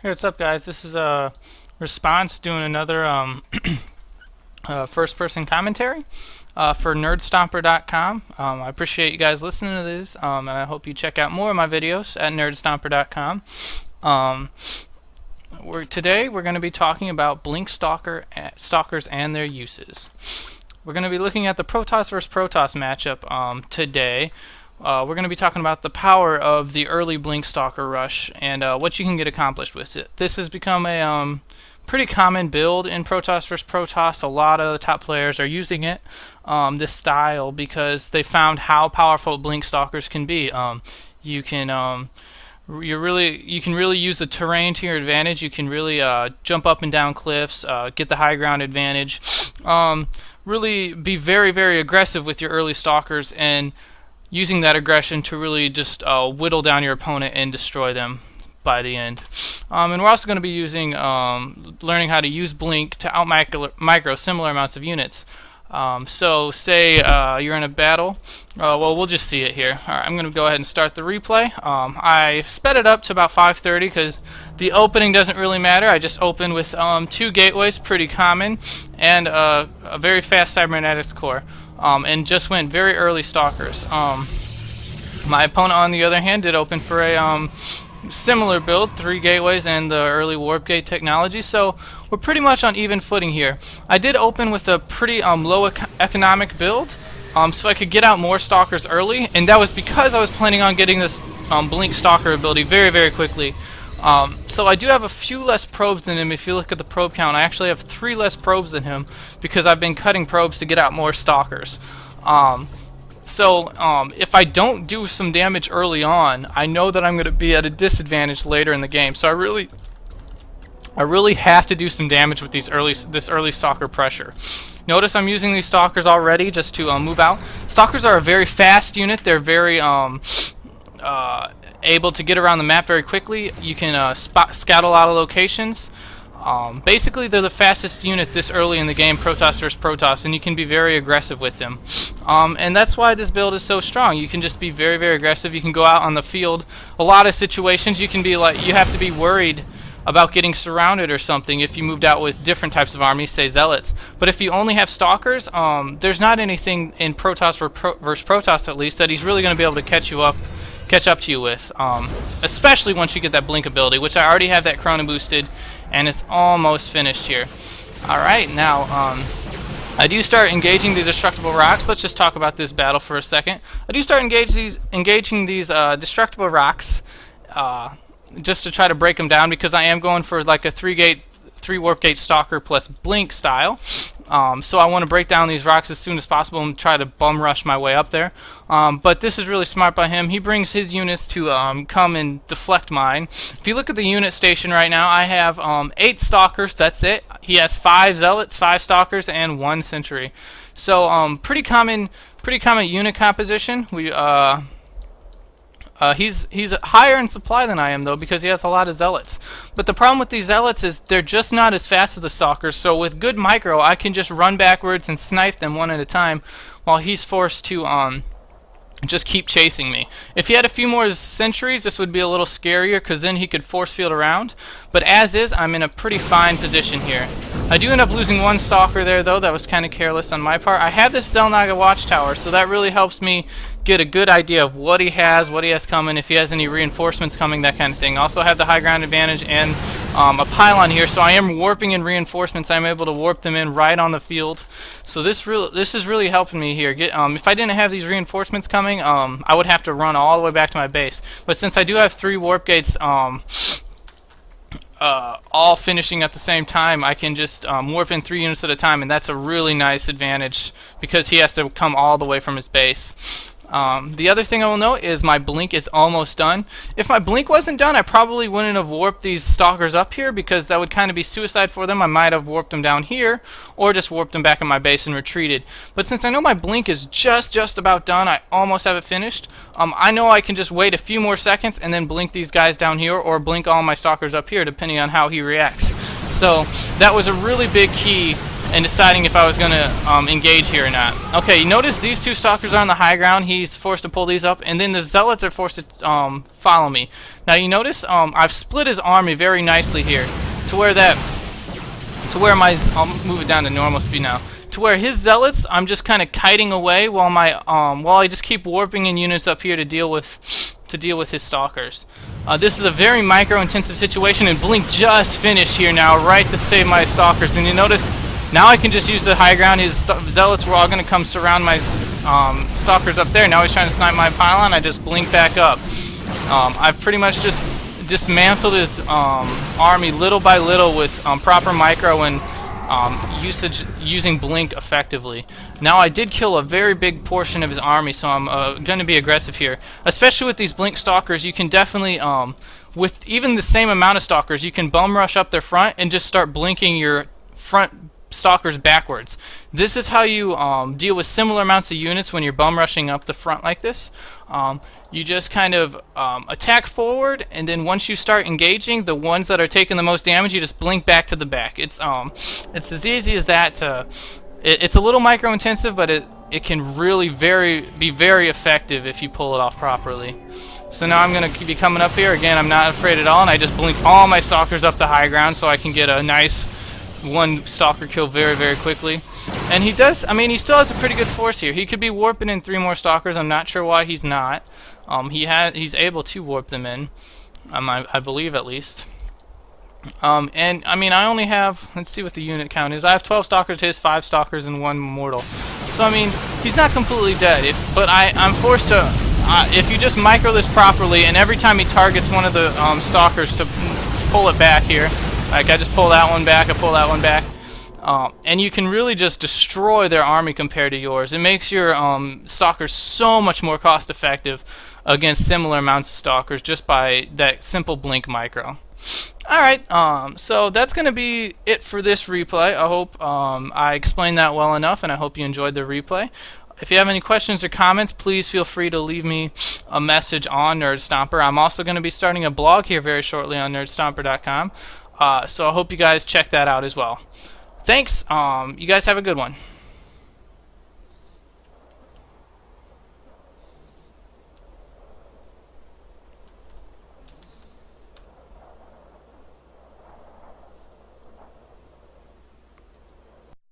Hey, what's up, guys? This is a response doing another first-person commentary for Nerdstomper.com. I appreciate you guys listening to this, and I hope you check out more of my videos at Nerdstomper.com. Today we're going to be talking about Blink Stalkers and their uses. We're going to be looking at the Protoss vs. Protoss matchup today. We're going to be talking about the power of the early Blink Stalker rush and what you can get accomplished with it. This has become a pretty common build in Protoss vs. Protoss. A lot of the top players are using it, this style, because they found how powerful Blink Stalkers can be. You can really use the terrain to your advantage. You can really jump up and down cliffs, get the high ground advantage. Really be very, very aggressive with your early Stalkers, and using that aggression to really just whittle down your opponent and destroy them by the end. And we're also going to be using learning how to use Blink to out-micro similar amounts of units. So say you're in a battle. Well, we'll just see it here. Alright, I'm going to go ahead and start the replay. I sped it up to about 5:30 because the opening doesn't really matter. I just opened with 2 gateways, pretty common, and a very fast cybernetics core. And just went very early Stalkers. My opponent, on the other hand, did open for a similar build, 3 gateways and the early warp gate technology, so we're pretty much on even footing here. I did open with a pretty low economic build, so I could get out more Stalkers early, and that was because I was planning on getting this Blink Stalker ability very, very quickly. So I do have a few less probes than him. If you look at the probe count, I actually have 3 less probes than him because I've been cutting probes to get out more Stalkers. If I don't do some damage early on, I know that I'm going to be at a disadvantage later in the game. So I really have to do some damage with this early Stalker pressure. Notice I'm using these Stalkers already just to move out. Stalkers are a very fast unit. They're very able to get around the map very quickly. You can scout a lot of locations. Basically, they're the fastest unit this early in the game, Protoss vs. Protoss, and you can be very aggressive with them. And that's why this build is so strong. You can just be very, very aggressive. You can go out on the field. A lot of situations you can be like, you have to be worried about getting surrounded or something if you moved out with different types of armies, say Zealots. But if you only have Stalkers, there's not anything in Protoss vs. Protoss, at least, that he's really going to be able to catch up to you with, especially once you get that Blink ability, which I already have that Chrono boosted, and it's almost finished here. Alright, now I do start engaging the destructible rocks. Let's just talk about this battle for a second. I do start engaging these destructible rocks just to try to break them down, because I am going for like a 3 warp gate Stalker plus Blink style. So I want to break down these rocks as soon as possible and try to bum rush my way up there. But this is really smart by him. He brings his units to come and deflect mine. If you look at the unit station right now, I have 8 Stalkers. That's it. He has 5 Zealots, 5 Stalkers, and 1 Sentry. So pretty common unit composition. He's higher in supply than I am, though, because he has a lot of Zealots. But the problem with these Zealots is they're just not as fast as the Stalkers, so with good micro, I can just run backwards and snipe them one at a time, while he's forced to just keep chasing me. If he had a few more Sentries, this would be a little scarier, because then he could force field around. But as is, I'm in a pretty fine position here. I do end up losing 1 Stalker there, though. That was kind of careless on my part. I have this Zelnaga Watchtower, so that really helps me get a good idea of what he has coming, if he has any reinforcements coming, that kind of thing. Also have the high ground advantage and a pylon here, so I am warping in reinforcements. I'm able to warp them in right on the field. So this is really helping me here. If I didn't have these reinforcements coming, I would have to run all the way back to my base. But since I do have 3 warp gates all finishing at the same time, I can just warp in 3 units at a time, and that's a really nice advantage because he has to come all the way from his base. The other thing I will note is my Blink is almost done. If my Blink wasn't done, I probably wouldn't have warped these Stalkers up here, because that would kind of be suicide for them. I might have warped them down here, or just warped them back in my base and retreated. But since I know my Blink is just about done, I almost have it finished, I know I can just wait a few more seconds and then Blink these guys down here, or Blink all my Stalkers up here, depending on how he reacts. So that was a really big key and deciding if I was going to engage here or not. Okay, you notice these two Stalkers are on the high ground. He's forced to pull these up, and then the Zealots are forced to follow me. Now you notice I've split his army very nicely here to where I'll move it down to normal speed now. To where his Zealots, I'm just kind of kiting away while I just keep warping in units up here to deal with his Stalkers. This is a very micro-intensive situation, and Blink just finished here now, right to save my Stalkers. And you notice now I can just use the high ground. His Zealots were all going to come surround my Stalkers up there. Now he's trying to snipe my pylon. I just blink back up. I've pretty much just dismantled his army little by little with proper micro and using blink effectively. Now I did kill a very big portion of his army, so I'm going to be aggressive here. Especially with these blink Stalkers, you can definitely, with even the same amount of Stalkers, you can bum rush up their front and just start blinking your front Stalkers backwards. This is how you deal with similar amounts of units when you're bum rushing up the front like this. You just kind of attack forward, and then once you start engaging, the ones that are taking the most damage, you just blink back to the back. It's as easy as that. It's a little micro intensive, but it can really be very effective if you pull it off properly. So now I'm going to be coming up here again. I'm not afraid at all, and I just blink all my Stalkers up the high ground so I can get a nice one Stalker kill very quickly. And he does, I mean, he still has a pretty good force here. He could be warping in 3 more Stalkers. I'm not sure why he's not. He's able to warp them in, I believe at least. And I mean, I only have, let's see what the unit count is. I have 12 Stalkers to his 5 Stalkers and 1 mortal. So I mean, he's not completely dead. But I'm forced to, if you just micro this properly, and every time he targets one of the Stalkers to pull it back here, like I just pull that one back, I pull that one back. And you can really just destroy their army compared to yours. It makes your Stalkers so much more cost effective against similar amounts of Stalkers just by that simple blink micro. Alright, so that's going to be it for this replay. I hope I explained that well enough, and I hope you enjoyed the replay. If you have any questions or comments, please feel free to leave me a message on Nerdstomper. I'm also going to be starting a blog here very shortly on nerdstomper.com. So I hope you guys check that out as well. Thanks. You guys have a good one.